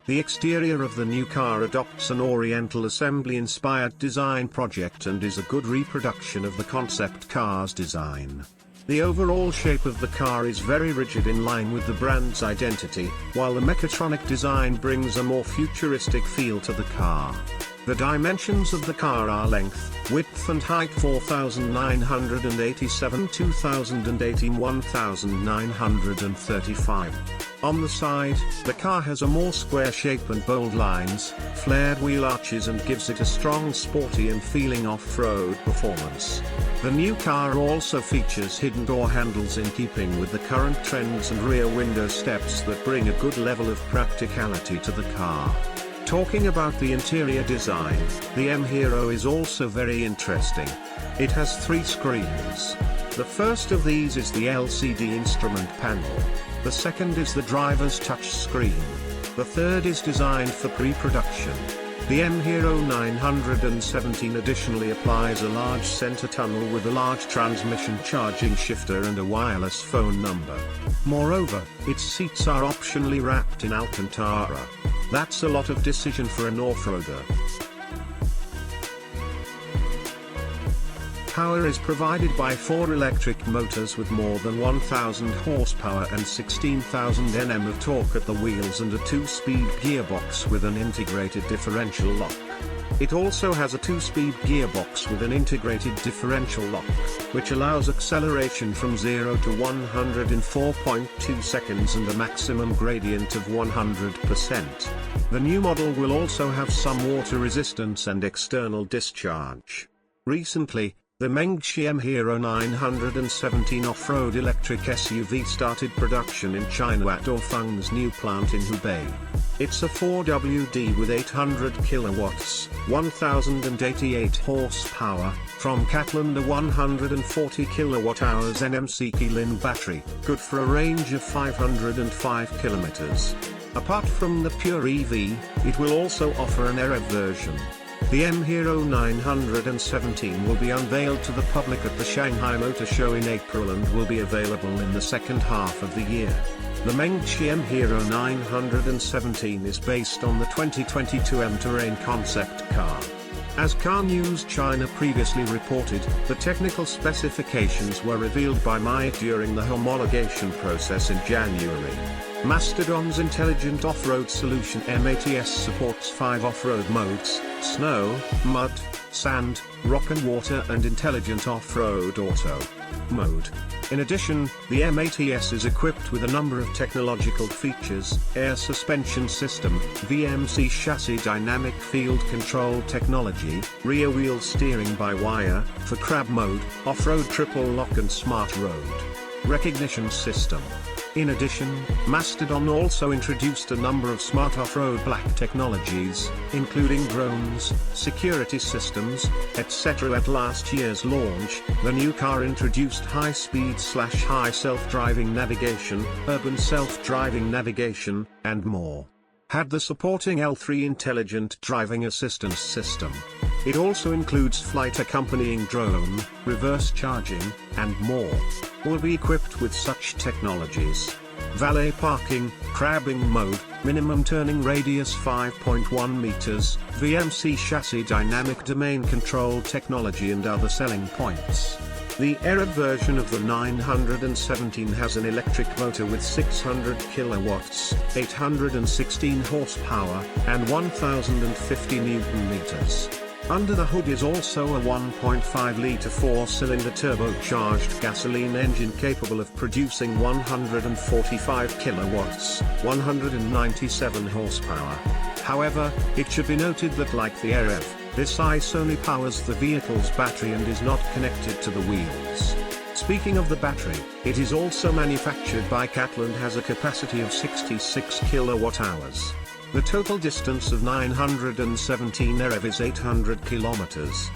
The exterior of the new car adopts an Oriental Assembly-inspired design project and is a good reproduction of the concept car's design. The overall shape of the car is very rigid in line with the brand's identity, while the mechatronic design brings a more futuristic feel to the car. The dimensions of the car are length, width and height 4,987, 2,018, 1,935. On the side, the car has a more square shape and bold lines, flared wheel arches and gives it a strong sporty and feeling off-road performance. The new car also features hidden door handles in keeping with the current trends and rear window steps that bring a good level of practicality to the car. Talking about the interior design, the M-Hero is also very interesting. It has 3 screens. The first of these is the LCD instrument panel. The second is the driver's touch screen. The third is designed for pre-production. The M-Hero 917 additionally applies a large center tunnel with a large transmission charging shifter and a wireless phone number. Moreover, its seats are optionally wrapped in Alcantara. That's a lot of decision for an off-roader. Power is provided by 4 electric motors with more than 1,000 horsepower and 16,000 Nm of torque at the wheels and a 2-speed gearbox with an integrated differential lock. It also has a 2-speed gearbox with an integrated differential lock, which allows acceleration from 0 to 100 in 4.2 seconds and a maximum gradient of 100%. The new model will also have some water resistance and external discharge. Recently, the Mengshi M-Hero 917 off-road electric SUV started production in China at Dongfeng's new plant in Hubei. It's a 4WD with 800 kilowatts, 1088 horsepower, from CATL and a 140 kilowatt-hours NMC Qilin battery, good for a range of 505 kilometers. Apart from the pure EV, it will also offer an EREV version. The M-Hero 917 will be unveiled to the public at the Shanghai Motor Show in April and will be available in the second half of the year. The Mengshi M-Hero 917 is based on the 2022 M-Terrain concept car. As CarNewsChina previously reported, the technical specifications were revealed by MIIT during the homologation process in January. Mastodon's intelligent off-road solution M ATS supports 5 off-road modes: snow, mud, sand, rock and water, and intelligent off-road auto mode. In addition, the M ATS is equipped with a number of technological features: air suspension system, VMC chassis dynamic field control technology, rear wheel steering by wire, for crab mode, off-road triple lock and smart road recognition system. In addition, Mastodon also introduced a number of smart off-road black technologies, including drones, security systems, etc. At last year's launch, the new car introduced high-speed/high self-driving navigation, urban self-driving navigation, and more. Had the supporting L3 intelligent driving assistance system. It also includes flight-accompanying drone, reverse charging, and more. Will be equipped with such technologies: valet parking, crabbing mode, minimum turning radius 5.1 meters, VMC chassis dynamic domain control technology and other selling points. The EREV version of the 917 has an electric motor with 600 kilowatts, 816 horsepower, and 1050 Newton-meters. Under the hood is also a 1.5-liter 4-cylinder turbocharged gasoline engine capable of producing 145 kilowatts, 197 horsepower. However, it should be noted that like the EREV, this ICE only powers the vehicle's battery and is not connected to the wheels. Speaking of the battery, it is also manufactured by CATL and has a capacity of 66 kilowatt-hours. The total distance of 917 EREV is 800 kilometers.